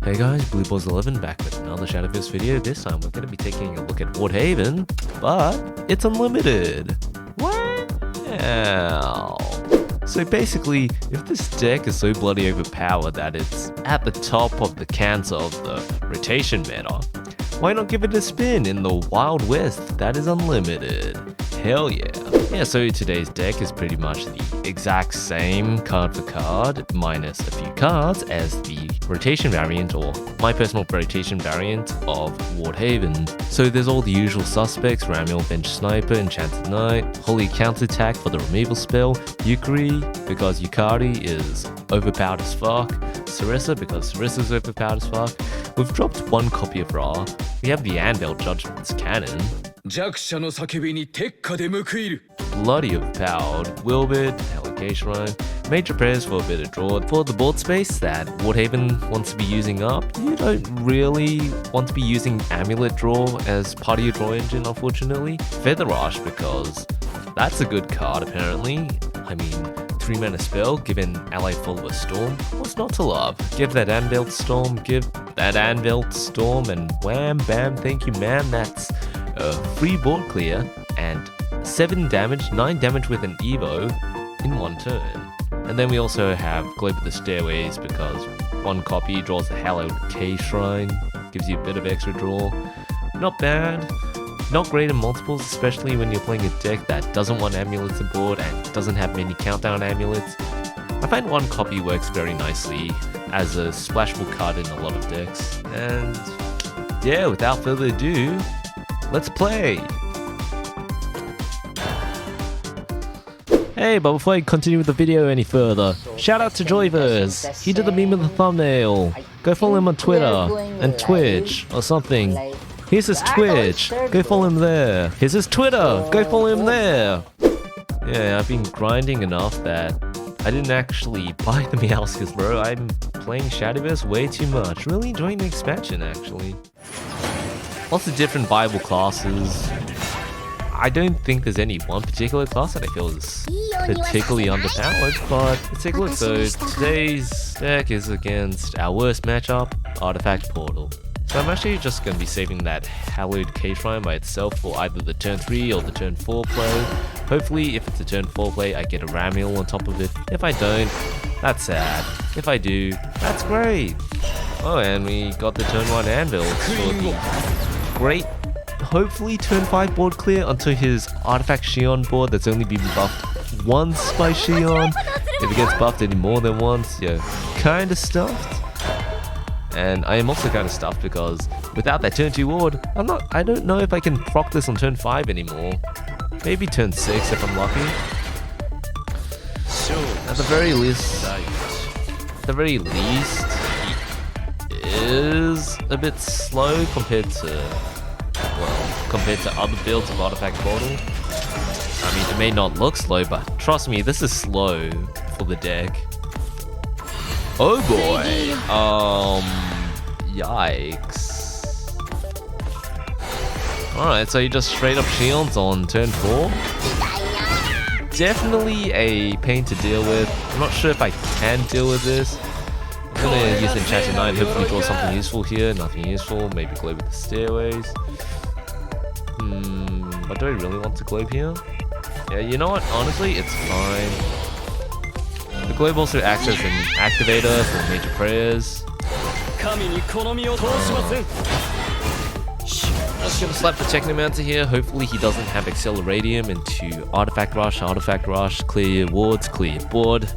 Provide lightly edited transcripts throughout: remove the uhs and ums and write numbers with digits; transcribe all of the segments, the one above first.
Hey guys, BlueBalls11 back with another Shadowverse video. This time we're going to be taking a look at Wardhaven, but it's unlimited. Wow. So basically, if this deck is so bloody overpowered that it's at the top of the cancer of the rotation meta, why not give it a spin in the Wild West that is unlimited? Hell yeah. Yeah, so today's deck is pretty much the exact same card for card, minus a few cards as the rotation variant, or my personal rotation variant of Wardhaven. So there's all the usual suspects: Ramiel, Bench Sniper, Enchanted Knight, Holy Counterattack for the removal spell, Yukari because Yukari is overpowered as fuck, Sarissa because Sarissa's overpowered as fuck. We've dropped one copy of Ra. We have the Anvil Judgment's Cannon. 弱者の叫びに鉄火で報いる Bloody overpowered, Wilbert, Helic Shrine, Major Prayers for a bit of draw. For the board space that Wardhaven wants to be using up, you don't really want to be using Amulet Draw as part of your draw engine, unfortunately. Feather Rush because that's a good card apparently. I mean, 3-mana spell, given ally follower Storm, what's not to love? Give that Anvil Storm, give that Anvil Storm, and wham bam, thank you ma'am, that's a free board clear, and 7 damage, 9 damage with an Evo in one turn. And then we also have Globe of the Stairways because one copy draws the Hallowed K Shrine, gives you a bit of extra draw. Not bad. Not great in multiples, especially when you're playing a deck that doesn't want amulets aboard and doesn't have many countdown amulets. I find one copy works very nicely as a splashable card in a lot of decks. And yeah, without further ado, let's play! Hey, but before I continue with the video any further, shout out to Joyverse! He did the meme of the thumbnail! Go follow him on Twitter and Twitch or something. Here's his Twitch, go follow him there. Here's his Twitter, go follow him there. Yeah, I've been grinding enough that I didn't actually buy the Meowscus, bro. I'm playing Shadowverse way too much. Really enjoying the expansion, actually. Lots of different viable classes. I don't think there's any one particular class that I feel is particularly underpowered, but let's take a look. So today's deck is against our worst matchup, Artifact Portal. So I'm actually just going to be saving that Hallowed K Shrine by itself for either the turn 3 or the turn 4 play. Hopefully, if it's a turn 4 play, I get a Ramiel on top of it. If I don't, that's sad. If I do, that's great. Oh, and we got the turn 1 Anvil for the great, hopefully turn 5 board clear until his Artifact Xion board that's only been buffed once by Xion. If it gets buffed any more than once, you're kinda stuffed. And I am also kind of stuffed because without that turn 2 ward, I don't know if I can proc this on turn 5 anymore. Maybe turn 6 if I'm lucky. At the very least, he is a bit slow compared to other builds of Artifact Portal. I mean, it may not look slow, but trust me, this is slow for the deck. Oh boy. Yikes. Alright, so you just straight up shields on turn 4. Definitely a pain to deal with. I'm not sure if I can deal with this. I'm gonna use Enchanted Knight, hopefully draw something useful here. Nothing useful, maybe Globe with the Stairways. But do I really want to Globe here? Yeah, you know what? Honestly, it's fine. The Globe also acts as an activator for Major Prayers. Just gonna slap the Technomancer here. Hopefully he doesn't have Acceleradium into Artifact Rush, clear wards, clear board,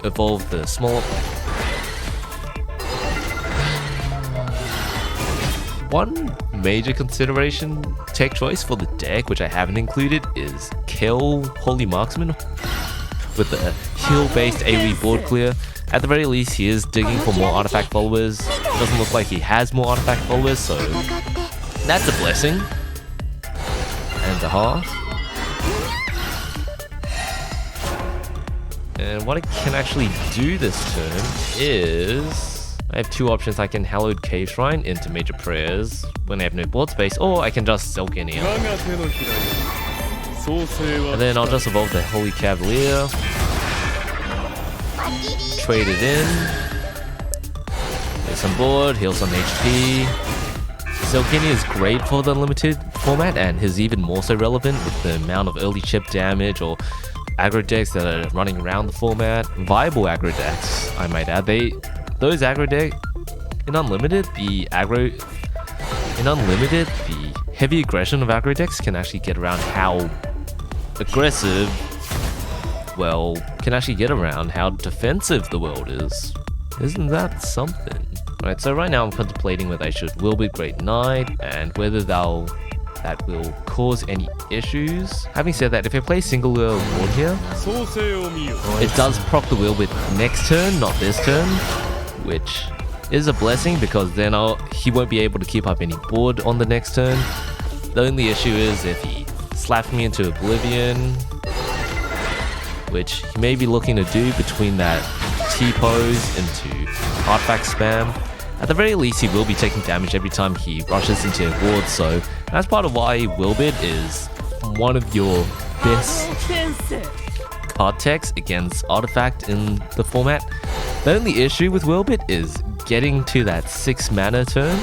evolve the smaller. One major consideration, tech choice for the deck, which I haven't included, is kill Holy Marksman with the heal-based AoE board clear. At the very least, he is digging for more artifact followers. Doesn't look like he has more artifact followers, so that's a blessing. And a half. And what I can actually do this turn is I have 2 options. I can Hallowed K Shrine into Major Prayers when I have no board space, or I can just Silk in here. And then I'll just evolve the Holy Cavalier. Trade it in. some board, heal some HP. Zelkini is great for the unlimited format, and is even more so relevant with the amount of early chip damage or aggro decks that are running around the format. Viable aggro decks, I might add. Those aggro decks in unlimited, the heavy aggression of aggro decks can actually get around how aggressive, well, can actually get around how defensive the world is. Isn't that something? Right, so right now I'm contemplating whether I should Willbit Great Knight and whether that will cause any issues. Having said that, if I play single ward here, it does proc the Willbit next turn, not this turn, which is a blessing because then he won't be able to keep up any board on the next turn. The only issue is if he slaps me into Oblivion, which he may be looking to do between that T-pose into artifact spam. At the very least, he will be taking damage every time he rushes into a ward, so that's part of why Willbit is one of your best card techs against artifact in the format. The only issue with Willbit is getting to that 6 mana turn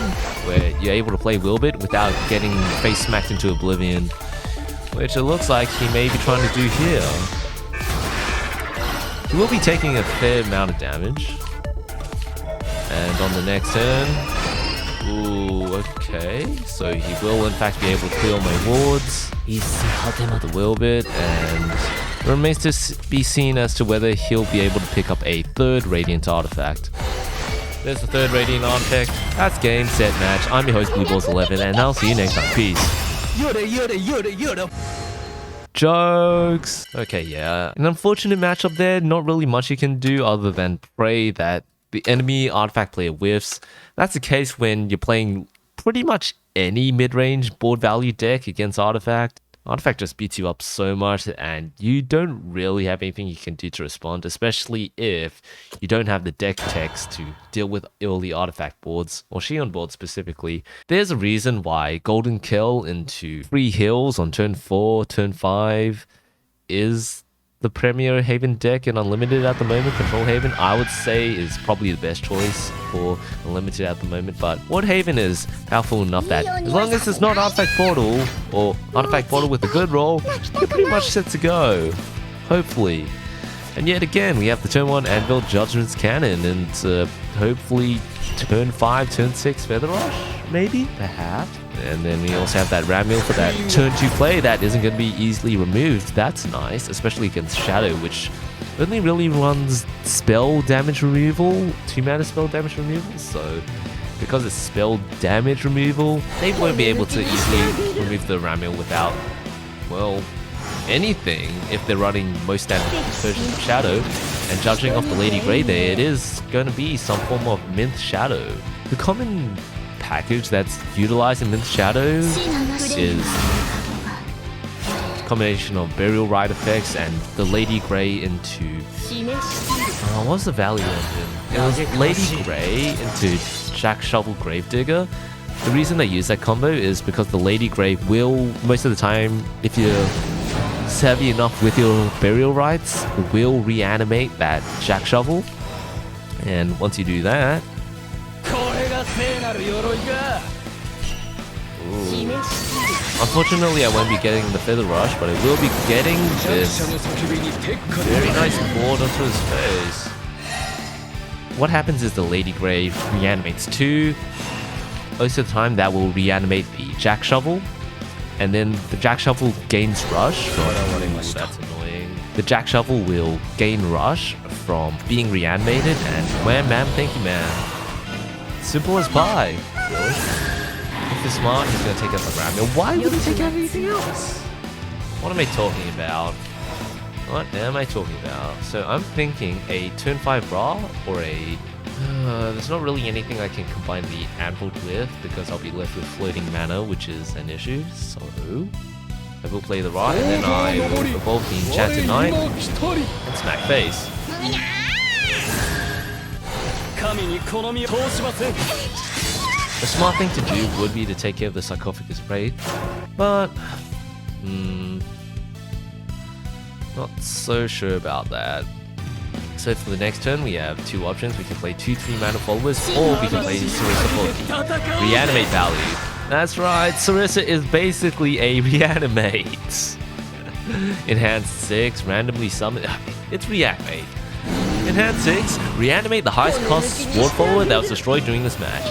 where you're able to play Willbit without getting face smacked into Oblivion, which it looks like he may be trying to do here. He will be taking a fair amount of damage. And on the next turn, ooh, okay, so he will in fact be able to clear all my wards. He's the Willbit, and it remains to be seen as to whether he'll be able to pick up a third Radiant artifact. There's the third Radiant artifact. That's game, set, match. I'm your host, BlueBalls11, and I'll see you next time. Peace. Jokes. Okay, yeah. An unfortunate matchup there. Not really much you can do other than pray that the enemy artifact player whiffs. That's the case when you're playing pretty much any mid-range board value deck against artifact. Artifact just beats you up so much and you don't really have anything you can do to respond, especially if you don't have the deck text to deal with early artifact boards, or Shion boards specifically. There's a reason why Golden Kill into 3 hills on turn 4, turn 5 is the premier Haven deck in Unlimited at the moment. Control Haven, I would say, is probably the best choice for Unlimited at the moment, but Ward Haven is powerful enough that as long as it's not Artifact Portal, or Artifact Portal with a good roll, you're pretty much set to go. Hopefully. And yet again, we have the turn 1 Anvil Judgment's Cannon, and hopefully turn 5, turn 6 Feather Rush, maybe? Perhaps. And then we also have that Ramil for that turn 2 play that isn't going to be easily removed. That's nice, especially against Shadow, which only really runs spell damage removal, 2 mana spell damage removal. So because it's spell damage removal, they won't be able to easily remove the Ramil without, well, anything if they're running most standard versions of Shadow. And judging off the Lady Grey there, it is going to be some form of Minth Shadow. The common package that's utilized in Minth Shadow is a combination of Burial Rite effects and the Lady Grey into... what was the value engine? It was Lady Grey into Jack Shovel Gravedigger. The reason they use that combo is because the Lady Grey will, most of the time, if you're savvy enough with your Burial Rites, will reanimate that Jack Shovel. And once you do that... Ooh. Unfortunately, I won't be getting the Feather Rush, but I will be getting this very nice board onto his face. What happens is the Lady Grey reanimates 2. Most of the time, that will reanimate the Jack Shovel. And then the Jack Shovel gains Rush. Ooh, that's annoying. The Jack Shovel will gain Rush from being reanimated, and wham, ma'am, thank you, ma'am. Simple as pie. Really? If he's smart, he's going to take out the Ramil. Why would he take out anything else? What am I talking about? What am I talking about? So I'm thinking a turn 5 Ra or a... there's not really anything I can combine the Anvil with because I'll be left with floating mana, which is an issue. So I will play the Ra and then I will evolve the Enchanted Knight and smack face. The smart thing to do would be to take care of the Sarcophagus Wraith, but not so sure about that. So for the next turn, we have two options. We can play 2-3 mana followers, or we can play Sarissa for the reanimate value. That's right, Sarissa is basically a reanimate. Enhanced 6, randomly summon. It's reanimate. Enhanced 6, reanimate the highest cost sword follower that was destroyed during this match.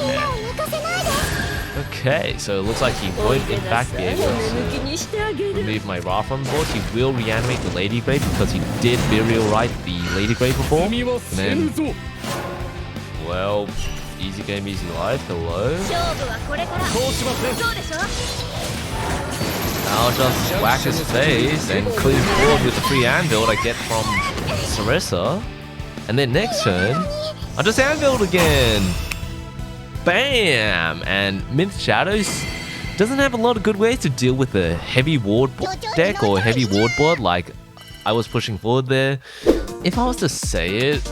Okay, so it looks like he won't in fact be able to remove my Ra from the board. He will reanimate the Lady Grave because he did Burial Rite the Lady Grave before. And then, well, easy game, easy life. Hello. I'll just whack his face and clear the board with the free anvil I get from Sarissa. And then next turn, I'll just anvil again. Bam! And Myth Shadows doesn't have a lot of good ways to deal with a heavy ward deck or heavy ward board like I was pushing forward there. If I was to say it,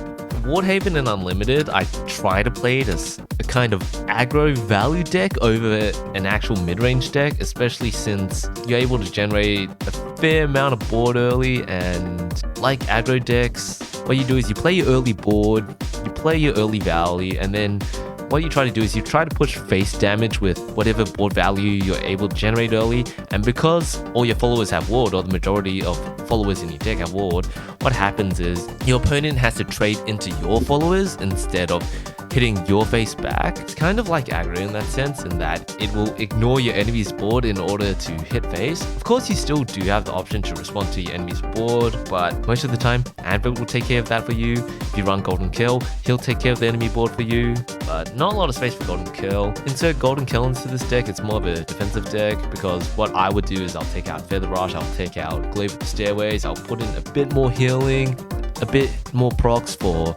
Wardhaven and Unlimited, I try to play it as a kind of aggro value deck over an actual mid-range deck, especially since you're able to generate a fair amount of board early, and like aggro decks, what you do is you play your early board, you play your early value, and then what you try to do is you try to push face damage with whatever board value you're able to generate early. And because all your followers have ward, or the majority of followers in your deck have ward, what happens is your opponent has to trade into your followers instead of hitting your face back. It's kind of like aggro in that sense, in that it will ignore your enemy's board in order to hit face. Of course, you still do have the option to respond to your enemy's board, but most of the time, Anvil will take care of that for you. If you run Golden Kill, he'll take care of the enemy board for you, but not a lot of space for Golden Kill. Insert Golden Kill into this deck, it's more of a defensive deck, because what I would do is I'll take out Feather Rush, I'll take out Glaive with the Stairways, I'll put in a bit more healing, a bit more procs for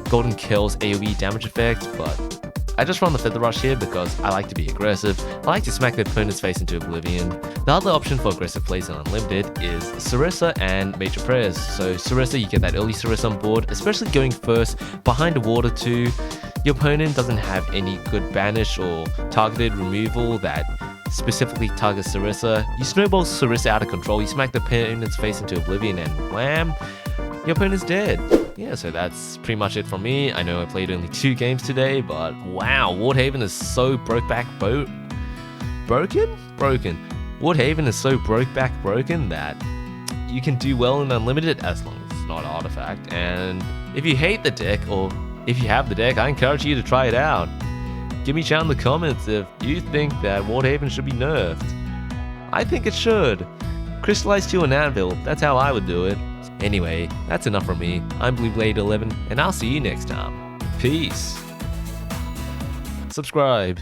Golden Kill's AoE damage effect, but I just run the Feather Rush here because I like to be aggressive. I like to smack the opponent's face into oblivion. The other option for aggressive plays in Unlimited is Sarissa and Major Prayers. So Sarissa, you get that early Sarissa on board, especially going first behind a ward or two. Your opponent doesn't have any good banish or targeted removal that specifically targets Sarissa. You snowball Sarissa out of control, you smack the opponent's face into oblivion, and wham, your opponent's dead. Yeah, so that's pretty much it from me. I know I played only 2 games today, but wow, Wardhaven is so broken? Wardhaven is so broken that you can do well in Unlimited as long as it's not Artifact. And if you hate the deck, or if you have the deck, I encourage you to try it out. Give me a shout in the comments if you think that Wardhaven should be nerfed. I think it should. Crystallize to an Anvil, that's how I would do it. Anyway, that's enough from me. I'm BlueBlade11, and I'll see you next time. Peace. Subscribe.